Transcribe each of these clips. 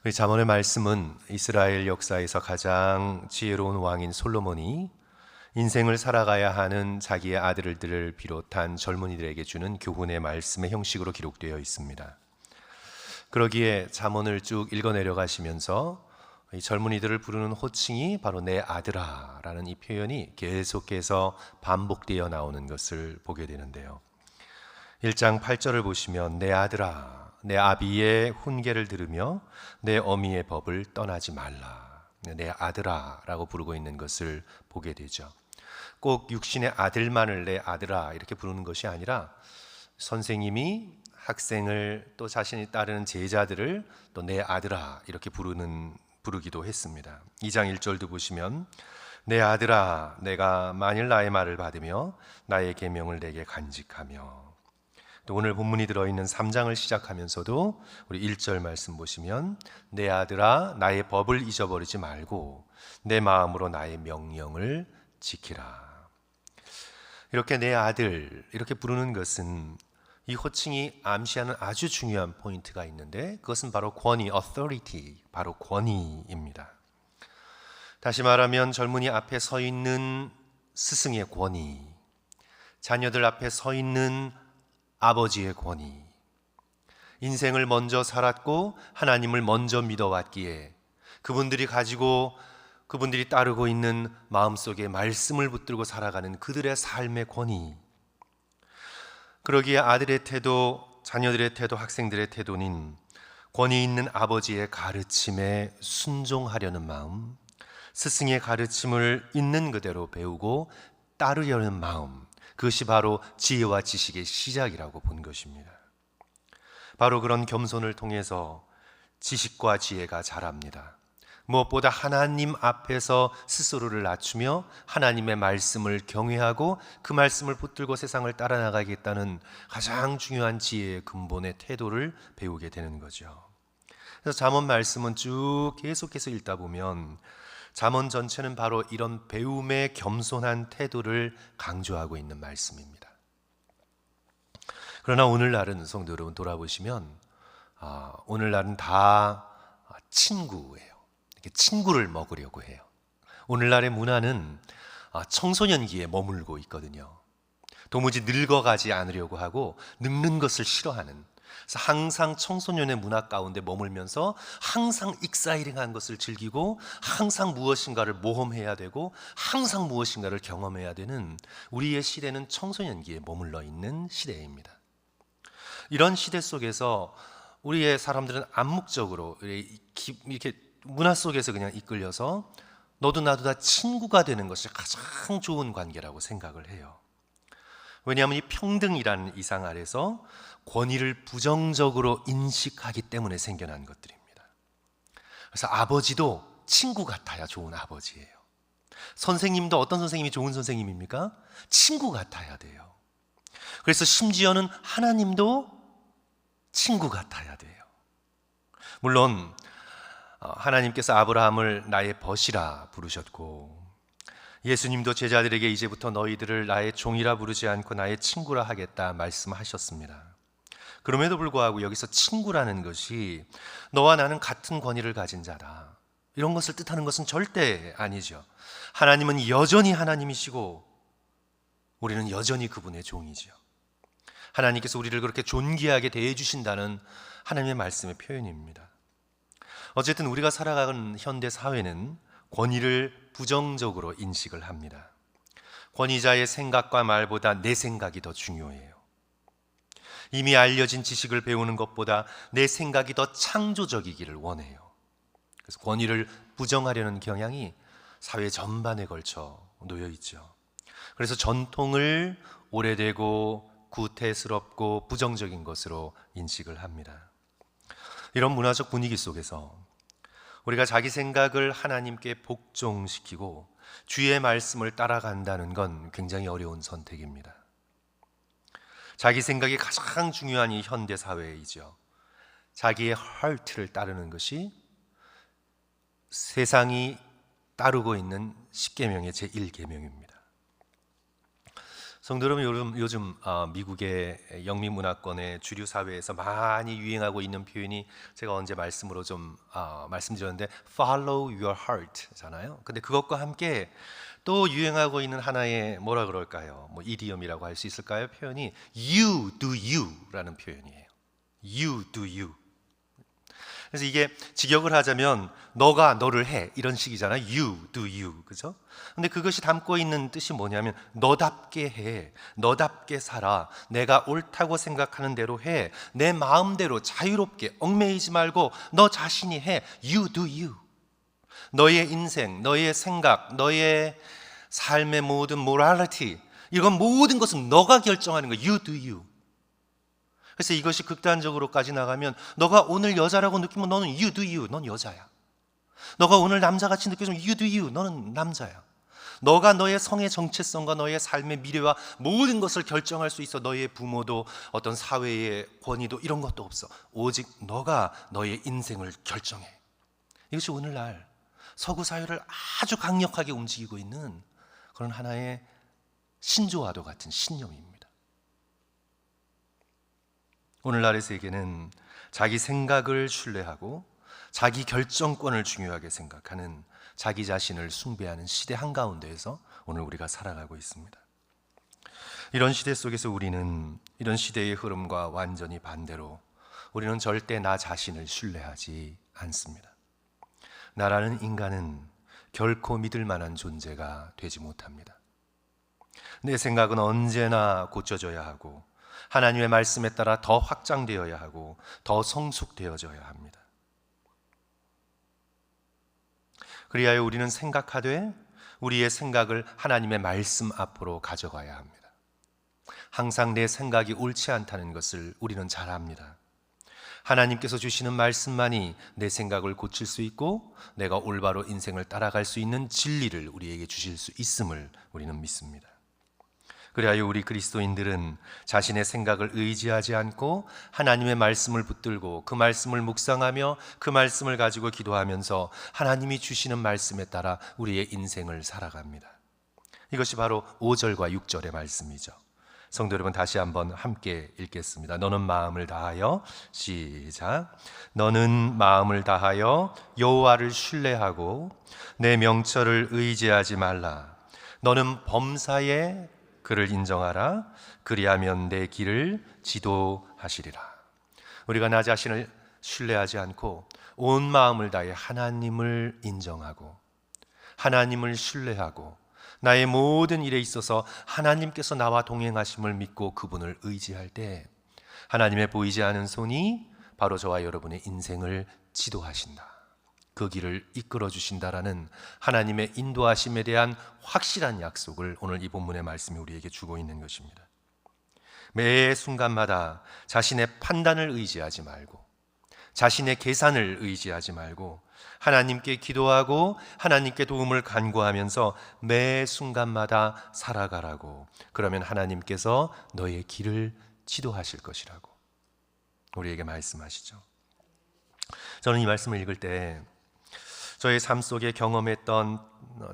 우리 잠언의 말씀은 이스라엘 역사에서 가장 지혜로운 왕인 솔로몬이 인생을 살아가야 하는 자기의 아들들을 비롯한 젊은이들에게 주는 교훈의 말씀의 형식으로 기록되어 있습니다. 그러기에 잠언을 쭉 읽어내려 가시면서 이 젊은이들을 부르는 호칭이 바로 내 아들아 라는 이 표현이 계속해서 반복되어 나오는 것을 보게 되는데요. 1장 8절을 보시면 내 아들아 내 아비의 훈계를 들으며 내 어미의 법을 떠나지 말라. 내 아들아 라고 부르고 있는 것을 보게 되죠. 꼭 육신의 아들만을 내 아들아 이렇게 부르는 것이 아니라 선생님이 학생을 또 자신이 따르는 제자들을 또 내 아들아 이렇게 부르기도 했습니다. 2장 1절도 보시면 내 아들아 내가 만일 나의 말을 받으며 나의 계명을 내게 간직하며, 또 오늘 본문이 들어있는 3장을 시작하면서도 우리 1절 말씀 보시면 내 아들아 나의 법을 잊어버리지 말고 내 마음으로 나의 명령을 지키라. 이렇게 내 아들 이렇게 부르는 것은 이 호칭이 암시하는 아주 중요한 포인트가 있는데, 그것은 바로 권위, authority, 바로 권위입니다. 다시 말하면 젊은이 앞에 서 있는 스승의 권위, 자녀들 앞에 서 있는 아버지의 권위, 인생을 먼저 살았고 하나님을 먼저 믿어왔기에 그분들이 따르고 있는 마음속에 말씀을 붙들고 살아가는 그들의 삶의 권위, 그러기에 아들의 태도, 자녀들의 태도, 학생들의 태도는 권위 있는 아버지의 가르침에 순종하려는 마음, 스승의 가르침을 있는 그대로 배우고 따르려는 마음, 그것이 바로 지혜와 지식의 시작이라고 본 것입니다. 바로 그런 겸손을 통해서 지식과 지혜가 자랍니다. 무엇보다 하나님 앞에서 스스로를 낮추며 하나님의 말씀을 경외하고 그 말씀을 붙들고 세상을 따라 나가겠다는 가장 중요한 지혜의 근본의 태도를 배우게 되는 거죠. 그래서 잠언 말씀은 쭉 계속해서 읽다 보면 잠언 전체는 바로 이런 배움의 겸손한 태도를 강조하고 있는 말씀입니다. 그러나 오늘날은 성도 여러분 돌아보시면 오늘날은 다 친구예요. 이렇게 친구를 먹으려고 해요. 오늘날의 문화는 청소년기에 머물고 있거든요. 도무지 늙어가지 않으려고 하고 늙는 것을 싫어하는, 그래서 항상 청소년의 문화 가운데 머물면서 항상 익사이링한 것을 즐기고 항상 무엇인가를 모험해야 되고 항상 무엇인가를 경험해야 되는 우리의 시대는 청소년기에 머물러 있는 시대입니다. 이런 시대 속에서 우리의 사람들은 암묵적으로 이렇게 문화 속에서 그냥 이끌려서 너도 나도 다 친구가 되는 것이 가장 좋은 관계라고 생각을 해요. 왜냐하면 이 평등이라는 이상 아래서 권위를 부정적으로 인식하기 때문에 생겨난 것들입니다. 그래서 아버지도 친구 같아야 좋은 아버지예요. 선생님도 어떤 선생님이 좋은 선생님입니까? 친구 같아야 돼요. 그래서 심지어는 하나님도 친구 같아야 돼요. 물론 하나님께서 아브라함을 나의 벗이라 부르셨고 예수님도 제자들에게 이제부터 너희들을 나의 종이라 부르지 않고 나의 친구라 하겠다 말씀하셨습니다. 그럼에도 불구하고 여기서 친구라는 것이 너와 나는 같은 권위를 가진 자다, 이런 것을 뜻하는 것은 절대 아니죠. 하나님은 여전히 하나님이시고 우리는 여전히 그분의 종이죠. 하나님께서 우리를 그렇게 존귀하게 대해 주신다는 하나님의 말씀의 표현입니다. 어쨌든 우리가 살아가는 현대 사회는 권위를 부정적으로 인식을 합니다. 권위자의 생각과 말보다 내 생각이 더 중요해요. 이미 알려진 지식을 배우는 것보다 내 생각이 더 창조적이기를 원해요. 그래서 권위를 부정하려는 경향이 사회 전반에 걸쳐 놓여 있죠. 그래서 전통을 오래되고 구태스럽고 부정적인 것으로 인식을 합니다. 이런 문화적 분위기 속에서 우리가 자기 생각을 하나님께 복종시키고 주의 말씀을 따라간다는 건 굉장히 어려운 선택입니다. 자기 생각이 가장 중요한 이 현대 사회이죠. 자기의 heart를 따르는 것이 세상이 따르고 있는 10계명의 제1계명입니다. 성도 여러분, 요즘 미국의 영미문화권의 주류 사회에서 많이 유행하고 있는 표현이 제가 언제 말씀으로 좀 말씀드렸는데 follow your heart잖아요. 근데 그것과 함께 또 유행하고 있는 하나의 뭐라 그럴까요? 뭐 이디엄이라고 할 수 있을까요? 표현이 you do you라는 표현이에요. you do you. 그래서 이게 직역을 하자면 너가 너를 해 이런 식이잖아요. You do you. 그죠? 근데 그것이 담고 있는 뜻이 뭐냐면 너답게 해. 너답게 살아. 내가 옳다고 생각하는 대로 해. 내 마음대로 자유롭게 얽매이지 말고 너 자신이 해. You do you. 너의 인생, 너의 생각, 너의 삶의 모든 모랄리티 이건 모든 것은 너가 결정하는 거야. You do you. 그래서 이것이 극단적으로까지 나가면 너가 오늘 여자라고 느끼면 너는 you do you, 넌 여자야. 너가 오늘 남자같이 느껴지면 you do you, 너는 남자야. 너가 너의 성의 정체성과 너의 삶의 미래와 모든 것을 결정할 수 있어. 너의 부모도 어떤 사회의 권위도 이런 것도 없어. 오직 너가 너의 인생을 결정해. 이것이 오늘날 서구 사회를 아주 강력하게 움직이고 있는 그런 하나의 신조와도 같은 신념입니다. 오늘날의 세계는 자기 생각을 신뢰하고 자기 결정권을 중요하게 생각하는 자기 자신을 숭배하는 시대 한가운데에서 오늘 우리가 살아가고 있습니다. 이런 시대 속에서 우리는 이런 시대의 흐름과 완전히 반대로 우리는 절대 나 자신을 신뢰하지 않습니다. 나라는 인간은 결코 믿을 만한 존재가 되지 못합니다. 내 생각은 언제나 고쳐져야 하고 하나님의 말씀에 따라 더 확장되어야 하고 더 성숙되어져야 합니다. 그리하여 우리는 생각하되 우리의 생각을 하나님의 말씀 앞으로 가져가야 합니다. 항상 내 생각이 옳지 않다는 것을 우리는 잘 압니다. 하나님께서 주시는 말씀만이 내 생각을 고칠 수 있고 내가 올바로 인생을 따라갈 수 있는 진리를 우리에게 주실 수 있음을 우리는 믿습니다. 그리하여 우리 그리스도인들은 자신의 생각을 의지하지 않고 하나님의 말씀을 붙들고 그 말씀을 묵상하며 그 말씀을 가지고 기도하면서 하나님이 주시는 말씀에 따라 우리의 인생을 살아갑니다. 이것이 바로 5절과 6절의 말씀이죠. 성도 여러분, 다시 한번 함께 읽겠습니다. 너는 마음을 다하여 시작. 너는 마음을 다하여 여호와를 신뢰하고 내 명철을 의지하지 말라. 너는 범사에 그를 인정하라. 그리하면 내 길을 지도하시리라. 우리가 나 자신을 신뢰하지 않고 온 마음을 다해 하나님을 인정하고 하나님을 신뢰하고 나의 모든 일에 있어서 하나님께서 나와 동행하심을 믿고 그분을 의지할 때 하나님의 보이지 않은 손이 바로 저와 여러분의 인생을 지도하신다. 그 길을 이끌어 주신다라는 하나님의 인도하심에 대한 확실한 약속을 오늘 이 본문의 말씀이 우리에게 주고 있는 것입니다. 매 순간마다 자신의 판단을 의지하지 말고 자신의 계산을 의지하지 말고 하나님께 기도하고 하나님께 도움을 간구하면서 매 순간마다 살아가라고. 그러면 하나님께서 너의 길을 지도하실 것이라고 우리에게 말씀하시죠. 저는 이 말씀을 읽을 때 저의 삶 속에 경험했던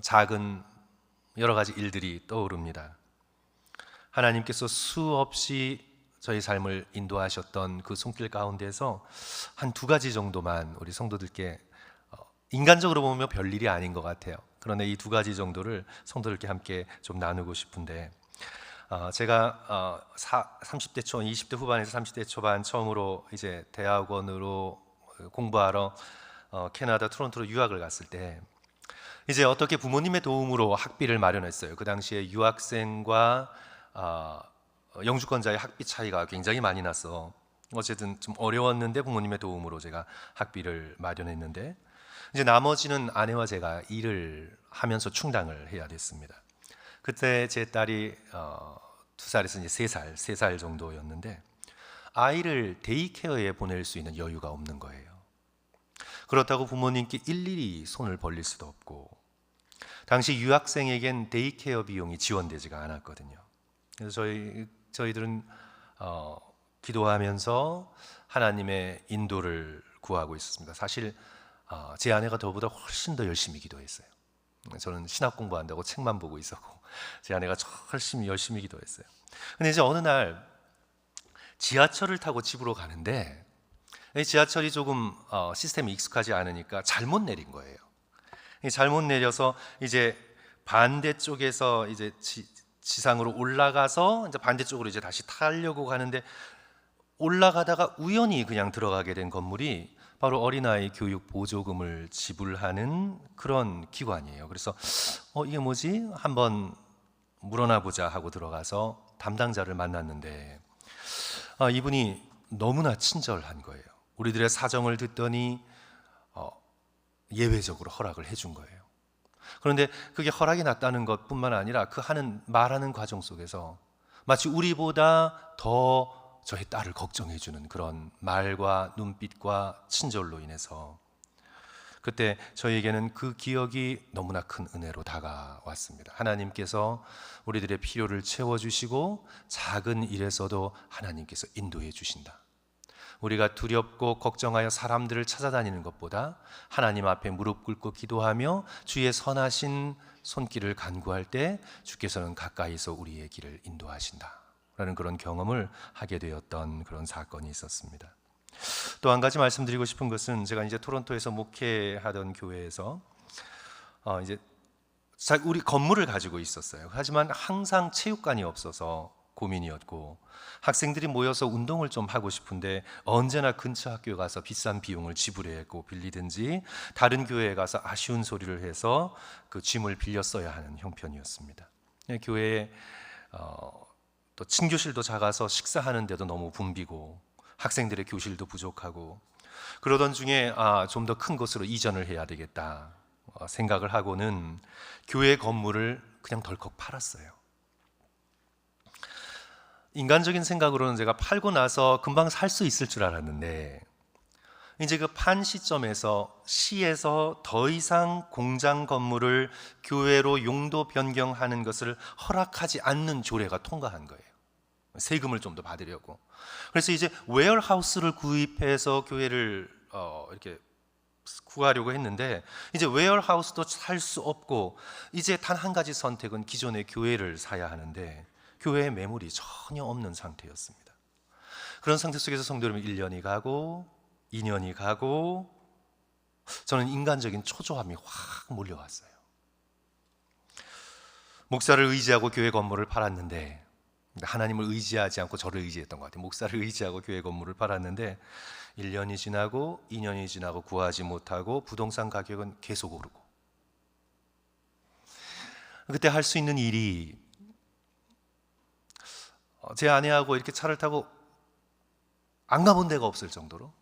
작은 여러 가지 일들이 떠오릅니다. 하나님께서 수없이 저희 삶을 인도하셨던 그 손길 가운데서 한 두 가지 정도만 우리 성도들께 인간적으로 보면 별일이 아닌 것 같아요. 그런데 이 두 가지 정도를 성도들께 함께 좀 나누고 싶은데 제가 30대 초, 20대 후반에서 30대 초반 처음으로 이제 대학원으로 공부하러 캐나다 토론토로 유학을 갔을 때 이제 어떻게 부모님의 도움으로 학비를 마련했어요. 그 당시에 유학생과 영주권자의 학비 차이가 굉장히 많이 나서 어쨌든 좀 어려웠는데 부모님의 도움으로 제가 학비를 마련했는데 이제 나머지는 아내와 제가 일을 하면서 충당을 해야 됐습니다. 그때 제 딸이 2살에서 이제 3살 정도였는데 아이를 데이케어에 보낼 수 있는 여유가 없는 거예요. 그렇다고 부모님께 일일이 손을 벌릴 수도 없고 당시 유학생에겐 데이케어 비용이 지원되지가 않았거든요. 그래서 저희들은 기도하면서 하나님의 인도를 구하고 있었습니다. 사실 제 아내가 저보다 훨씬 더 열심히 기도했어요. 저는 신학 공부한다고 책만 보고 있었고 제 아내가 열심히 기도했어요. 근데 이제 어느 날 지하철을 타고 집으로 가는데 이 지하철이 조금 시스템이 익숙하지 않으니까 잘못 내린 거예요. 잘못 내려서 이제 반대쪽에서 이제 지상으로 올라가서 이제 반대쪽으로 이제 다시 타려고 가는데 올라가다가 우연히 그냥 들어가게 된 건물이 바로 어린아이 교육 보조금을 지불하는 그런 기관이에요. 그래서 이게 뭐지? 한번 물어나 보자 하고 들어가서 담당자를 만났는데 이분이 너무나 친절한 거예요. 우리들의 사정을 듣더니 예외적으로 허락을 해준 거예요. 그런데 그게 허락이 났다는 것뿐만 아니라 그 말하는 과정 속에서 마치 우리보다 더 저의 딸을 걱정해주는 그런 말과 눈빛과 친절로 인해서 그때 저희에게는 그 기억이 너무나 큰 은혜로 다가왔습니다. 하나님께서 우리들의 필요를 채워주시고 작은 일에서도 하나님께서 인도해 주신다. 우리가 두렵고 걱정하여 사람들을 찾아다니는 것보다 하나님 앞에 무릎 꿇고 기도하며 주의 선하신 손길을 간구할 때 주께서는 가까이서 우리의 길을 인도하신다 라는 그런 경험을 하게 되었던 그런 사건이 있었습니다. 또 한 가지 말씀드리고 싶은 것은 제가 이제 토론토에서 목회하던 교회에서 이제 우리 건물을 가지고 있었어요. 하지만 항상 체육관이 없어서 고민이었고 학생들이 모여서 운동을 좀 하고 싶은데 언제나 근처 학교에 가서 비싼 비용을 지불해야 했고 빌리든지 다른 교회에 가서 아쉬운 소리를 해서 그 짐을 빌려 써야 하는 형편이었습니다. 교회에 또 친교실도 작아서 식사하는 데도 너무 붐비고 학생들의 교실도 부족하고 그러던 중에 좀 더 큰 곳으로 이전을 해야 되겠다 생각을 하고는 교회 건물을 그냥 덜컥 팔았어요. 인간적인 생각으로는 제가 팔고 나서 금방 살 수 있을 줄 알았는데 이제 그 판 시점에서 시에서 더 이상 공장 건물을 교회로 용도 변경하는 것을 허락하지 않는 조례가 통과한 거예요. 세금을 좀 더 받으려고. 그래서 이제 웨어하우스를 구입해서 교회를 이렇게 구하려고 했는데 이제 웨어하우스도 살 수 없고 이제 단 한 가지 선택은 기존의 교회를 사야 하는데 교회에 매물이 전혀 없는 상태였습니다. 그런 상태 속에서 성도 여러분 1년이 가고 2년이 가고 저는 인간적인 초조함이 확 몰려왔어요. 목사를 의지하고 교회 건물을 팔았는데 하나님을 의지하지 않고 저를 의지했던 것 같아요. 목사를 의지하고 교회 건물을 팔았는데 1년이 지나고 2년이 지나고 구하지 못하고 부동산 가격은 계속 오르고 그때 할 수 있는 일이 제 아내하고 이렇게 차를 타고 안 가본 데가 없을 정도로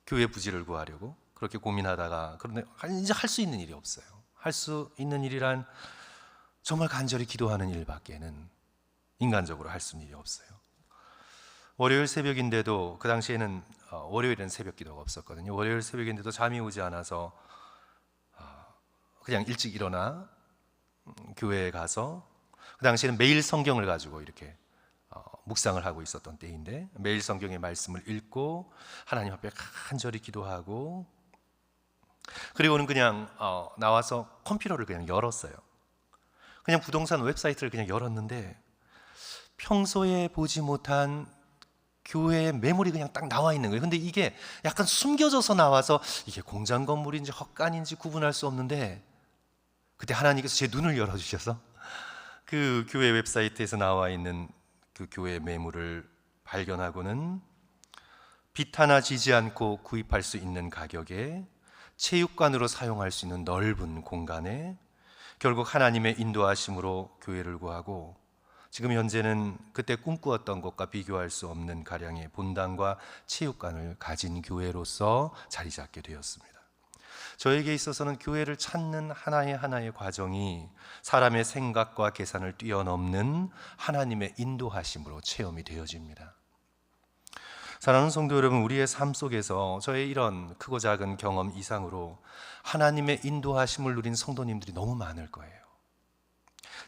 교회 부지를 구하려고 그렇게 고민하다가 그런데 이제 할 수 있는 일이 없어요. 할 수 있는 일이란 정말 간절히 기도하는 일밖에는 인간적으로 할 수 있는 일이 없어요. 월요일 새벽인데도 그 당시에는 월요일은 새벽 기도가 없었거든요. 월요일 새벽인데도 잠이 오지 않아서 그냥 일찍 일어나 교회에 가서 그 당시에는 매일 성경을 가지고 이렇게 묵상을 하고 있었던 때인데 매일 성경의 말씀을 읽고 하나님 앞에 간절히 기도하고 그리고는 그냥 나와서 컴퓨터를 그냥 열었어요. 그냥 부동산 웹사이트를 그냥 열었는데 평소에 보지 못한 교회의 매물이 그냥 딱 나와 있는 거예요. 근데 이게 약간 숨겨져서 나와서 이게 공장 건물인지 헛간인지 구분할 수 없는데 그때 하나님께서 제 눈을 열어주셔서 그 교회 웹사이트에서 나와 있는 그 교회의 매물을 발견하고는 빚 하나 지지 않고 구입할 수 있는 가격에 체육관으로 사용할 수 있는 넓은 공간에 결국 하나님의 인도하심으로 교회를 구하고 지금 현재는 그때 꿈꾸었던 것과 비교할 수 없는 가량의 본당과 체육관을 가진 교회로서 자리 잡게 되었습니다. 저에게 있어서는 교회를 찾는 하나의 과정이 사람의 생각과 계산을 뛰어넘는 하나님의 인도하심으로 체험이 되어집니다. 사랑하는 성도 여러분, 우리의 삶 속에서 저의 이런 크고 작은 경험 이상으로 하나님의 인도하심을 누린 성도님들이 너무 많을 거예요.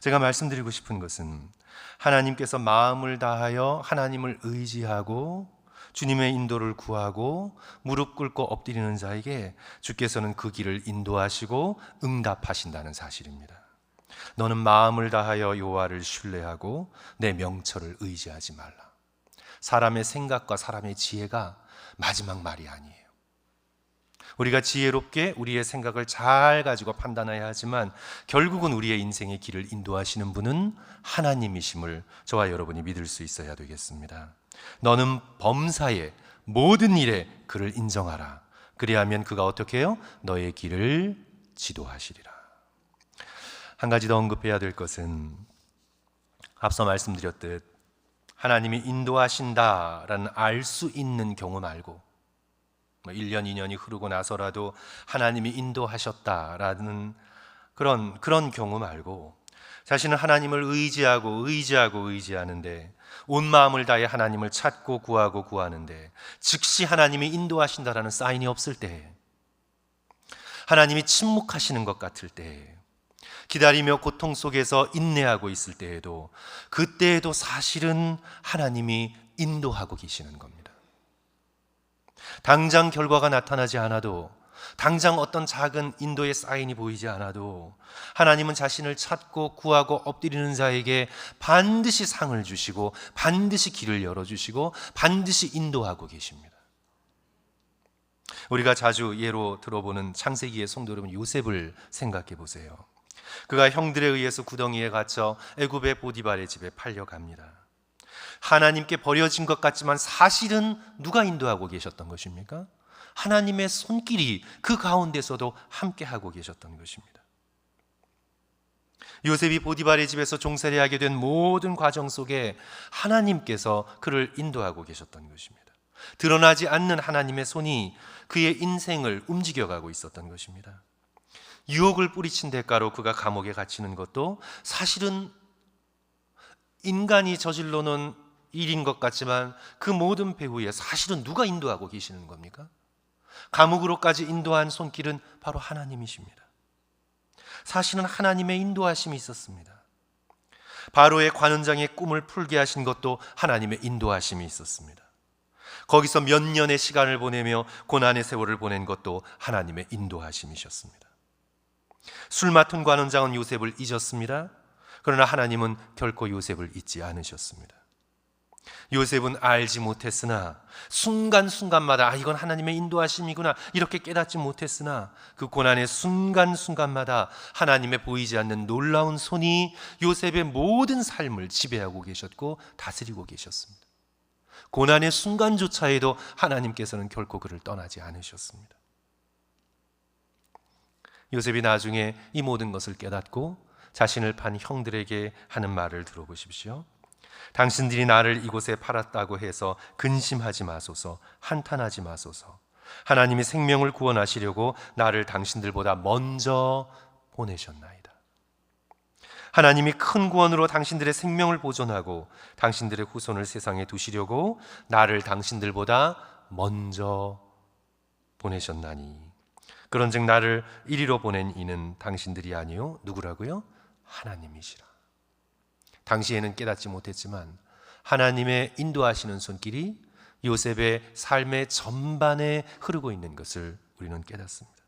제가 말씀드리고 싶은 것은 하나님께서 마음을 다하여 하나님을 의지하고 주님의 인도를 구하고 무릎 꿇고 엎드리는 자에게 주께서는 그 길을 인도하시고 응답하신다는 사실입니다. 너는 마음을 다하여 여호와를 신뢰하고 내 명철을 의지하지 말라. 사람의 생각과 사람의 지혜가 마지막 말이 아니에요. 우리가 지혜롭게 우리의 생각을 잘 가지고 판단해야 하지만 결국은 우리의 인생의 길을 인도하시는 분은 하나님이심을 저와 여러분이 믿을 수 있어야 되겠습니다. 너는 범사에 모든 일에 그를 인정하라. 그리하면 그가 어떻게 해요? 너의 길을 지도하시리라. 한 가지 더 언급해야 될 것은 앞서 말씀드렸듯 하나님이 인도하신다라는 알 수 있는 경우 말고 1년, 2년이 흐르고 나서라도 하나님이 인도하셨다라는 그런 경우 말고 자신은 하나님을 의지하는데 온 마음을 다해 하나님을 찾고 구하는데 즉시 하나님이 인도하신다라는 사인이 없을 때, 하나님이 침묵하시는 것 같을 때, 기다리며 고통 속에서 인내하고 있을 때에도 그때에도 사실은 하나님이 인도하고 계시는 겁니다. 당장 결과가 나타나지 않아도, 당장 어떤 작은 인도의 사인이 보이지 않아도 하나님은 자신을 찾고 구하고 엎드리는 자에게 반드시 상을 주시고 반드시 길을 열어주시고 반드시 인도하고 계십니다. 우리가 자주 예로 들어보는 창세기의 성도 여러분, 요셉을 생각해 보세요. 그가 형들에 의해서 구덩이에 갇혀 애굽의 보디발의 집에 팔려갑니다. 하나님께 버려진 것 같지만 사실은 누가 인도하고 계셨던 것입니까? 하나님의 손길이 그 가운데서도 함께하고 계셨던 것입니다. 요셉이 보디발의 집에서 종살이하게 된 모든 과정 속에 하나님께서 그를 인도하고 계셨던 것입니다. 드러나지 않는 하나님의 손이 그의 인생을 움직여가고 있었던 것입니다. 유혹을 뿌리친 대가로 그가 감옥에 갇히는 것도 사실은 인간이 저질러 놓은 일인 것 같지만 그 모든 배후에 사실은 누가 인도하고 계시는 겁니까? 감옥으로까지 인도한 손길은 바로 하나님이십니다. 사실은 하나님의 인도하심이 있었습니다. 바로의 관원장의 꿈을 풀게 하신 것도 하나님의 인도하심이 있었습니다. 거기서 몇 년의 시간을 보내며 고난의 세월을 보낸 것도 하나님의 인도하심이셨습니다. 술 맡은 관원장은 요셉을 잊었습니다. 그러나 하나님은 결코 요셉을 잊지 않으셨습니다. 요셉은 알지 못했으나 순간순간마다 이건 하나님의 인도하심이구나 이렇게 깨닫지 못했으나 그 고난의 순간순간마다 하나님의 보이지 않는 놀라운 손이 요셉의 모든 삶을 지배하고 계셨고 다스리고 계셨습니다. 고난의 순간조차에도 하나님께서는 결코 그를 떠나지 않으셨습니다. 요셉이 나중에 이 모든 것을 깨닫고 자신을 판 형들에게 하는 말을 들어보십시오. 당신들이 나를 이곳에 팔았다고 해서 근심하지 마소서, 한탄하지 마소서. 하나님이 생명을 구원하시려고 나를 당신들보다 먼저 보내셨나이다. 하나님이 큰 구원으로 당신들의 생명을 보존하고 당신들의 후손을 세상에 두시려고 나를 당신들보다 먼저 보내셨나니 그런즉 나를 이리로 보낸 이는 당신들이 아니요 누구라고요? 하나님이시라. 당시에는 깨닫지 못했지만 하나님의 인도하시는 손길이 요셉의 삶의 전반에 흐르고 있는 것을 우리는 깨닫습니다.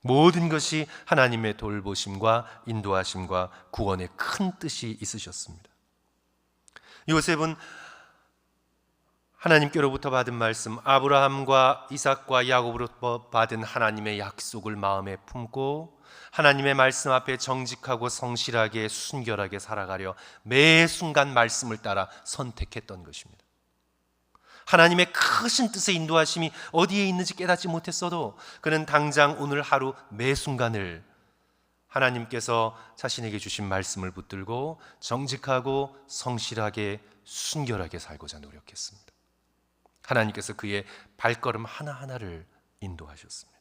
모든 것이 하나님의 돌보심과 인도하심과 구원의 큰 뜻이 있으셨습니다. 요셉은 하나님께로부터 받은 말씀, 아브라함과 이삭과 야곱으로부터 받은 하나님의 약속을 마음에 품고 하나님의 말씀 앞에 정직하고 성실하게 순결하게 살아가려 매 순간 말씀을 따라 선택했던 것입니다. 하나님의 크신 뜻의 인도하심이 어디에 있는지 깨닫지 못했어도 그는 당장 오늘 하루 매 순간을 하나님께서 자신에게 주신 말씀을 붙들고 정직하고 성실하게 순결하게 살고자 노력했습니다. 하나님께서 그의 발걸음 하나하나를 인도하셨습니다.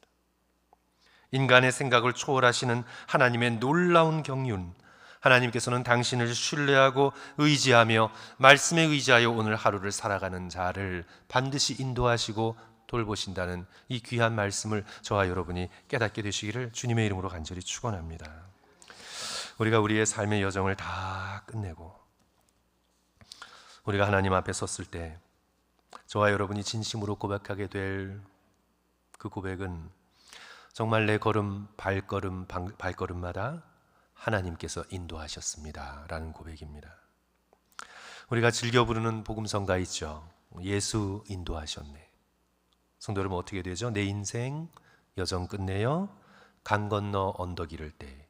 인간의 생각을 초월하시는 하나님의 놀라운 경륜, 하나님께서는 당신을 신뢰하고 의지하며 말씀에 의지하여 오늘 하루를 살아가는 자를 반드시 인도하시고 돌보신다는 이 귀한 말씀을 저와 여러분이 깨닫게 되시기를 주님의 이름으로 간절히 축원합니다. 우리가 우리의 삶의 여정을 다 끝내고 우리가 하나님 앞에 섰을 때 저와 여러분이 진심으로 고백하게 될 그 고백은 정말 내 발걸음마다 하나님께서 인도하셨습니다 라는 고백입니다. 우리가 즐겨 부르는 복음성가 있죠. 예수 인도하셨네. 성도 여러분, 어떻게 되죠? 내 인생 여정 끝내어 강 건너 언덕 이를 때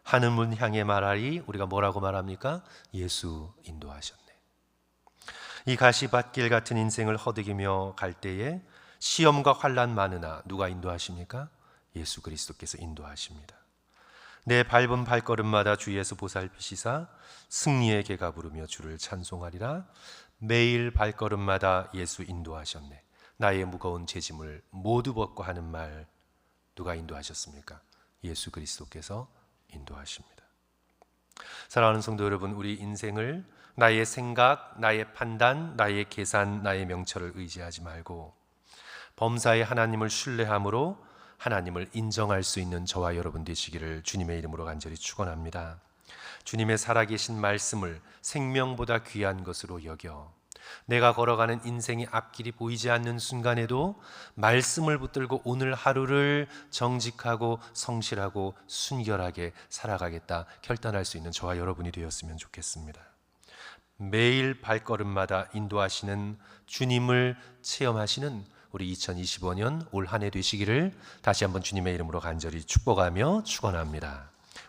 하늘문 향해 말하리. 우리가 뭐라고 말합니까? 예수 인도하셨네. 이 가시밭길 같은 인생을 허덕이며 갈 때에 시험과 환난 많으나 누가 인도하십니까? 예수 그리스도께서 인도하십니다. 내 밟은 발걸음마다 주 예수 보살피시사 승리의 개가 부르며 주를 찬송하리라. 매일 발걸음마다 예수 인도하셨네. 나의 무거운 죄짐을 모두 벗고 하는 말, 누가 인도하셨습니까? 예수 그리스도께서 인도하십니다. 사랑하는 성도 여러분, 우리 인생을 나의 생각, 나의 판단, 나의 계산, 나의 명철을 의지하지 말고 범사의 하나님을 신뢰함으로 하나님을 인정할 수 있는 저와 여러분 되시기를 주님의 이름으로 간절히 축원합니다. 주님의 살아계신 말씀을 생명보다 귀한 것으로 여겨 내가 걸어가는 인생의 앞길이 보이지 않는 순간에도 말씀을 붙들고 오늘 하루를 정직하고 성실하고 순결하게 살아가겠다 결단할 수 있는 저와 여러분이 되었으면 좋겠습니다. 매일 발걸음마다 인도하시는 주님을 체험하시는 우리 2025년 올 한 해 되시기를 다시 한번 주님의 이름으로 간절히 축복하며 축원합니다.